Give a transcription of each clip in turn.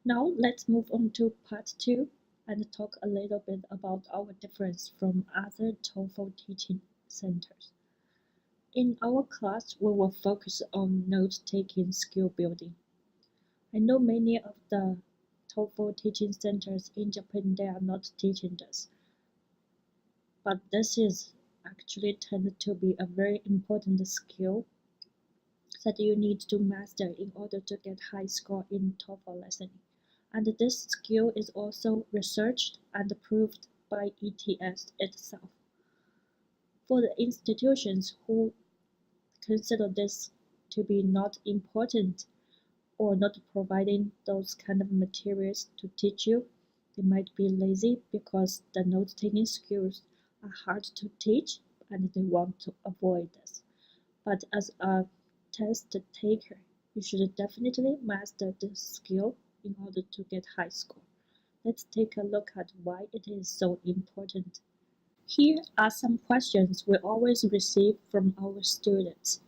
Now let's move on to part 2 and talk a little bit about our difference from other TOEFL teaching centers. In our class, we will focus on note-taking skill building. I know many of the TOEFL teaching centers in Japan, they are not teaching this, but this is actually tended to be a very important skill that you need to master in order to get high score in TOEFL listening. And this skill is also researched and proved by ETS itself. For the institutions who consider this to be not important or not providing those kind of materials to teach you, they might be lazy because the note-taking skills are hard to teach and they want to avoid this. But as a test taker, you should definitely master this skill in order to get high score. Let's take a look at why it is so important. Here are some questions we always receive from our students.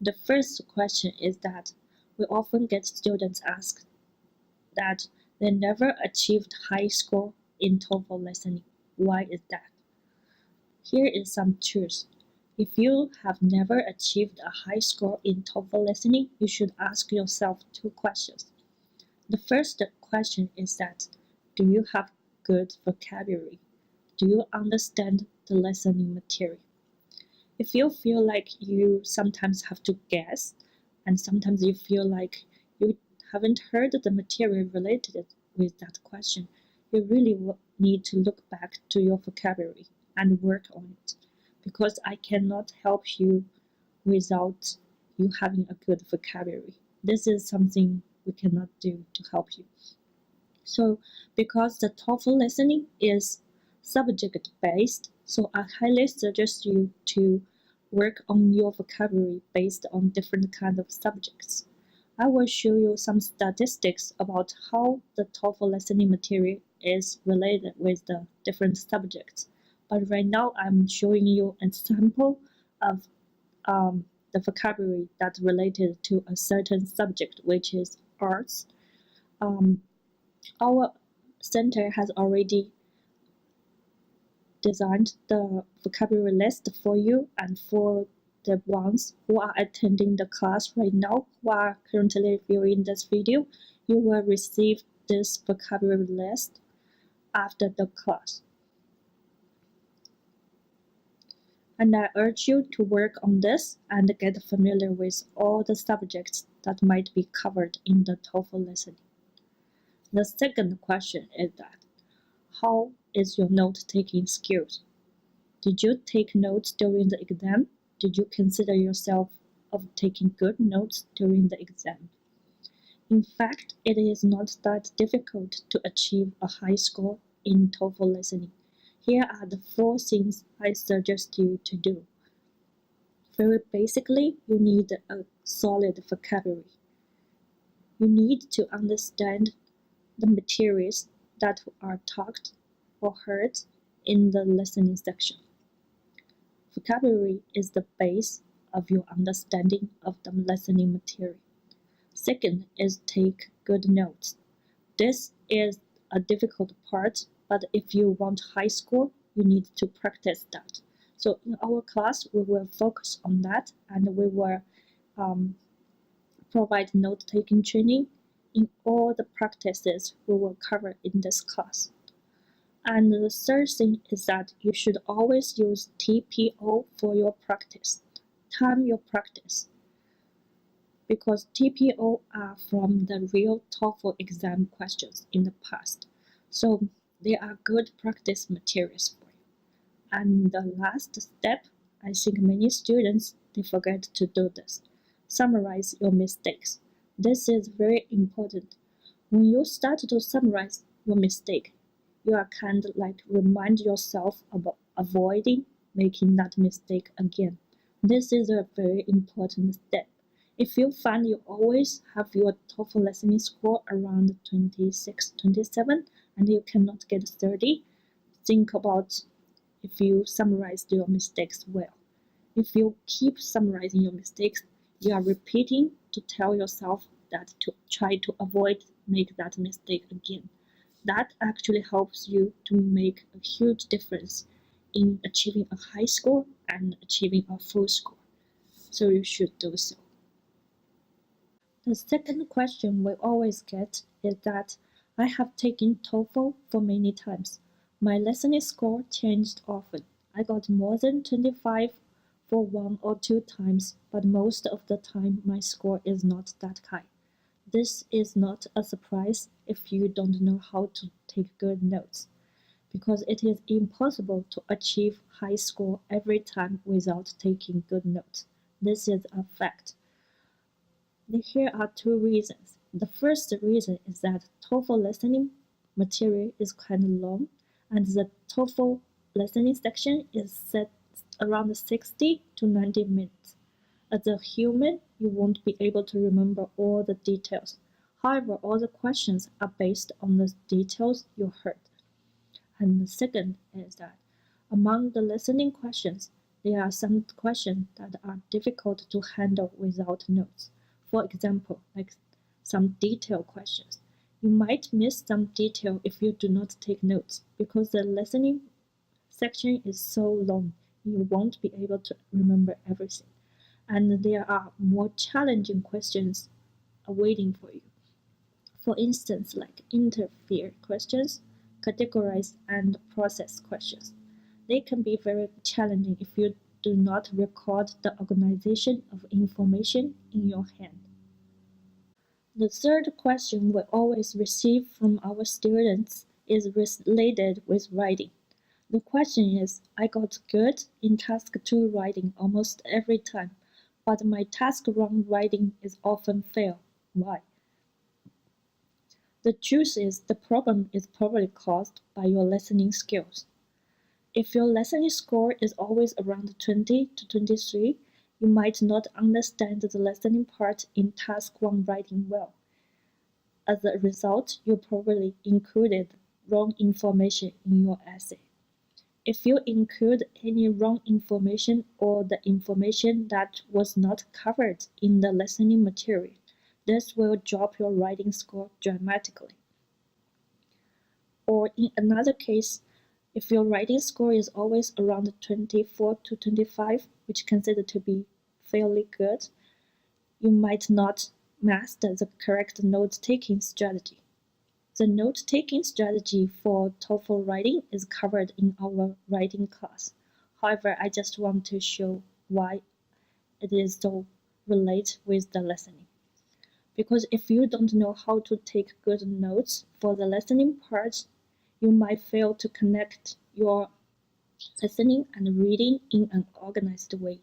The first question is that we often get students ask that they never achieved high score in TOEFL listening. Why is that? Here is some truth. If you have never achieved a high score in TOEFL listening, you should ask yourself two questions. The first question is that, do you have good vocabulary? Do you understand the listening material? If you feel like you sometimes have to guess, and sometimes you feel like you haven't heard the material related with that question, you really need to look back to your vocabulary and work on it, because I cannot help you without you having a good vocabulary. This is something we cannot do to help you. So because the TOEFL listening is subject based, so I highly suggest you to work on your vocabulary based on different kind of subjects. I will show you some statistics about how the TOEFL listening material is related with the different subjects. But right now I'm showing you a sample of the vocabulary that's related to a certain subject, which is arts. Our center has already designed the vocabulary list for you, and for the ones who are attending the class right now, who are currently viewing this video, you will receive this vocabulary list after the class. And I urge you to work on this and get familiar with all the subjects that might be covered in the TOEFL listening. The second question is that, how is your note-taking skills? Did you take notes during the exam? Did you consider yourself of taking good notes during the exam? In fact, it is not that difficult to achieve a high score in TOEFL listening. Here are the 4 things I suggest you to do. Very basically, you need a solid vocabulary. You need to understand the materials that are talked or heard in the listening section. Vocabulary is the base of your understanding of the listening material. Second is take good notes. This is a difficult part, but if you want high score, you need to practice that. So in our class, we will focus on that, and we will provide note-taking training in all the practices we will cover in this class. And the third thing is that you should always use TPO for your practice. Time your practice. Because TPO are from the real TOEFL exam questions in the past. So they are good practice materials for you. And the last step, I think many students, they forget to do this. Summarize your mistakes. This is very important. When you start to summarize your mistake, you are kind of like remind yourself about avoiding making that mistake again. This is a very important step. If you find you always have your TOEFL listening score around 26, 27, and you cannot get 30, think about if you summarized your mistakes well. If you keep summarizing your mistakes, you are repeating to tell yourself that to try to avoid make that mistake again. That actually helps you to make a huge difference in achieving a high score and achieving a full score. So you should do so. The second question we always get is that I have taken TOEFL for many times. My listening score changed often. I got more than 25 for one or two times, but most of the time my score is not that high. This is not a surprise if you don't know how to take good notes, because it is impossible to achieve high score every time without taking good notes. This is a fact. Here are two reasons. The first reason is that TOEFL listening material is kind of long, and the TOEFL listening section is set around 60 to 90 minutes. As a human, you won't be able to remember all the details. However, all the questions are based on the details you heard. And the second is that among the listening questions, there are some questions that are difficult to handle without notes. For example, like some detail questions. You might miss some detail if you do not take notes because the listening section is so long, you won't be able to remember everything. And there are more challenging questions awaiting for you. For instance, like interfere questions, categorize and process questions. They can be very challenging if you do not record the organization of information in your hand. The third question we always receive from our students is related with writing. The question is, I got good in task 2 writing almost every time, but my task 1 writing is often fail. Why? The truth is the problem is probably caused by your listening skills. If your listening score is always around 20 to 23, you might not understand the listening part in task 1 writing well. As a result, you probably included wrong information in your essay. If you include any wrong information or the information that was not covered in the listening material, this will drop your writing score dramatically. Or in another case, if your writing score is always around 24 to 25, which is considered to be fairly good, you might not master the correct note-taking strategy. The note-taking strategy for TOEFL writing is covered in our writing class. However, I just want to show why it is so related with the listening. Because if you don't know how to take good notes for the listening part, you might fail to connect your listening and reading in an organized way,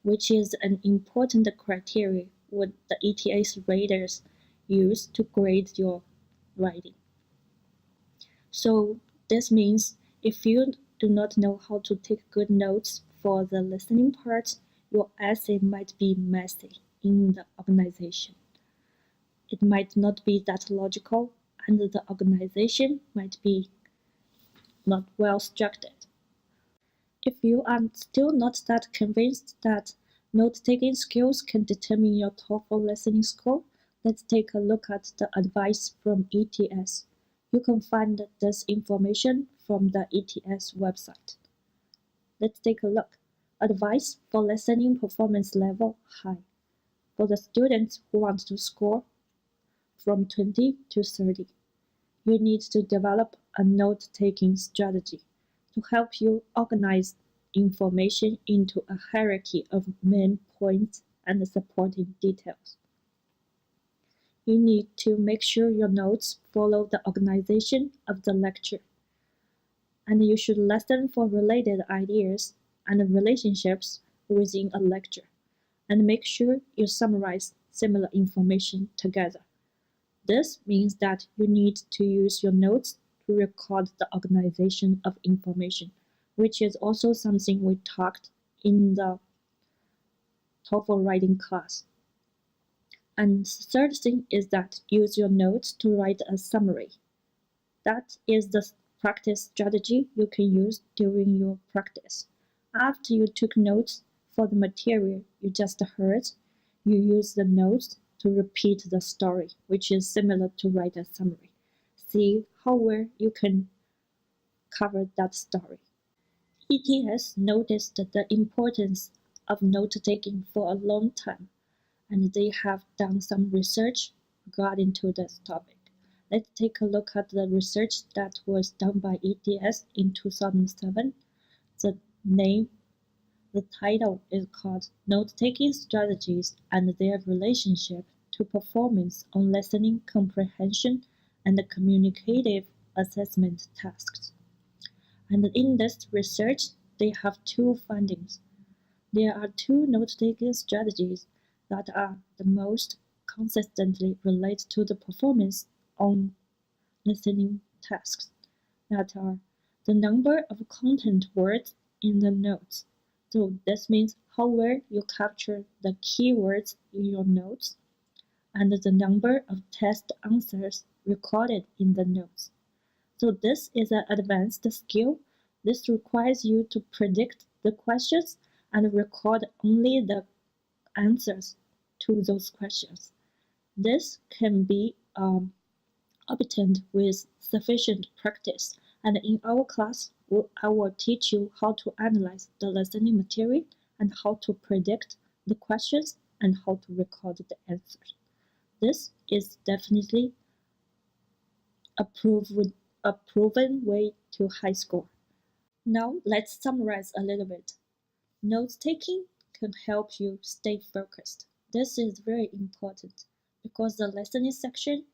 which is an important criteria what the ETA's raters use to grade your writing. So this means if you do not know how to take good notes for the listening part, your essay might be messy in the organization. It might not be that logical, and the organization might be not well structured. If you are still not that convinced that note-taking skills can determine your TOEFL listening score, let's take a look at the advice from ETS. You can find this information from the ETS website. Let's take a look. Advice for listening performance level high. For the students who want to score from 20 to 30, you need to develop a note-taking strategy to help you organize information into a hierarchy of main points and supporting details. You need to make sure your notes follow the organization of the lecture, and you should listen for related ideas and relationships within a lecture, and make sure you summarize similar information together. This means that you need to use your notes to record the organization of information, which is also something we talked in the TOEFL writing class. And the third thing is that use your notes to write a summary. That is the practice strategy you can use during your practice. After you took notes for the material you just heard, you use the notes to repeat the story, which is similar to write a summary. See how well you can cover that story. ETS noticed the importance of note-taking for a long time, and they have done some research regarding to this topic. Let's take a look at the research that was done by ETS in 2007. The name, the title is called Note-Taking Strategies and Their Relationship to Performance on Listening Comprehension and Communicative Assessment Tasks. And in this research, they have two findings. There are two note-taking strategies that are the most consistently related to the performance on listening tasks, that are the number of content words in the notes. So this means how well you capture the keywords in your notes, and the number of test answers recorded in the notes. So this is an advanced skill. This requires you to predict the questions and record only the answers to those questions. This can be obtained with sufficient practice. And in our class, I will teach you how to analyze the listening material and how to predict the questions and how to record the answers. This is definitely a proven way to high score. Now let's summarize a little bit. Note-taking can help you stay focused. This is very important because the listening section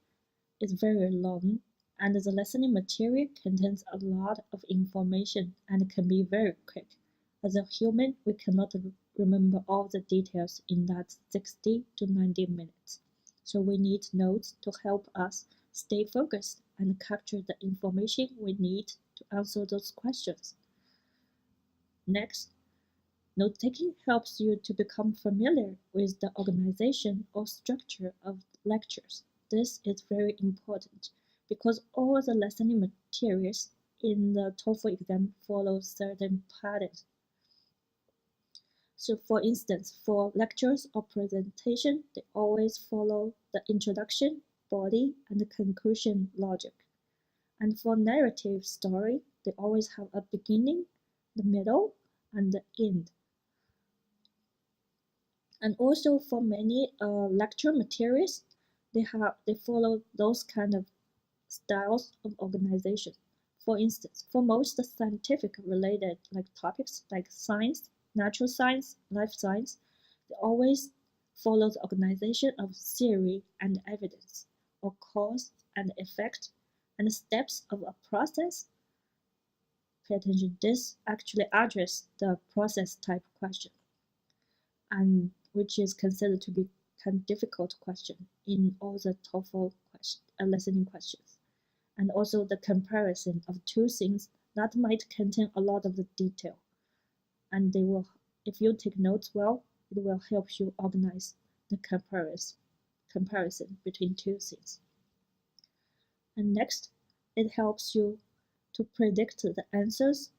is very long and the listening material contains a lot of information and can be very quick. As a human, we cannot remember all the details in that 60 to 90 minutes. So we need notes to help us stay focused and capture the information we need to answer those questions. Next, note-taking helps you to become familiar with the organization or structure of lectures. This is very important because all the listening materials in the TOEFL exam follow certain patterns. So for instance, for lectures or presentation, they always follow the introduction, body, and the conclusion logic. And for narrative story, they always have a beginning, the middle, and the end. And also for many lecture materials, they follow those kind of styles of organization. For instance, for most scientific related topics like science, natural science, life science, they always follow the organization of theory and evidence, or cause and effect, and steps of a process. Pay attention, this actually addresses the process type question, and which is considered to be kind of difficult question in all the TOEFL listening questions. And also the comparison of two things that might contain a lot of the detail. And they will, if you take notes well, it will help you organize the comparison between two things. And next, it helps you to predict the answers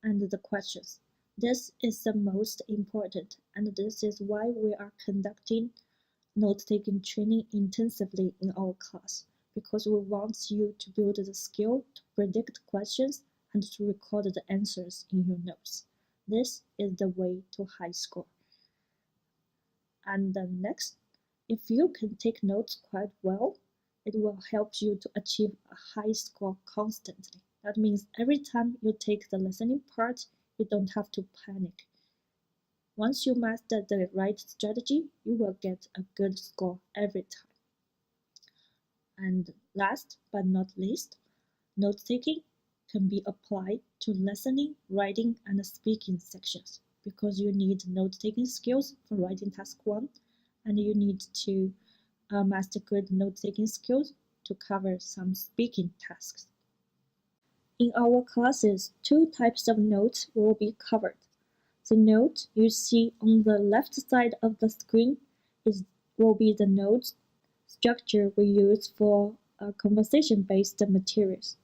and the questions. This is the most important, and this is why we are conducting note-taking training intensively in our class, because we want you to build the skill to predict questions and to record the answers in your notes. This is the way to high score. And then next, if you can take notes quite well, it will help you to achieve a high score constantly. That means every time you take the listening part, you don't have to panic. Once you master the right strategy, you will get a good score every time. And last but not least, note-taking can be applied to listening, writing, and speaking sections, because you need note-taking skills for writing task 1, and you need to master good note-taking skills to cover some speaking tasks. In our classes, two types of notes will be covered. The note you see on the left side of the screen will be the note structure we use for conversation-based materials.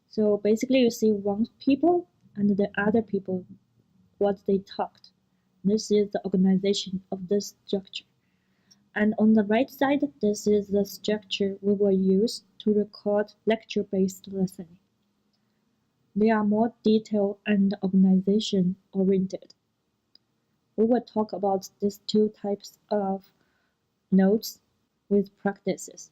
So basically you see one people and the other people, what they talked. This is the organization of this structure. And on the right side, this is the structure we will use to record lecture-based listening. They are more detailed and organization-oriented. We will talk about these two types of notes with practices.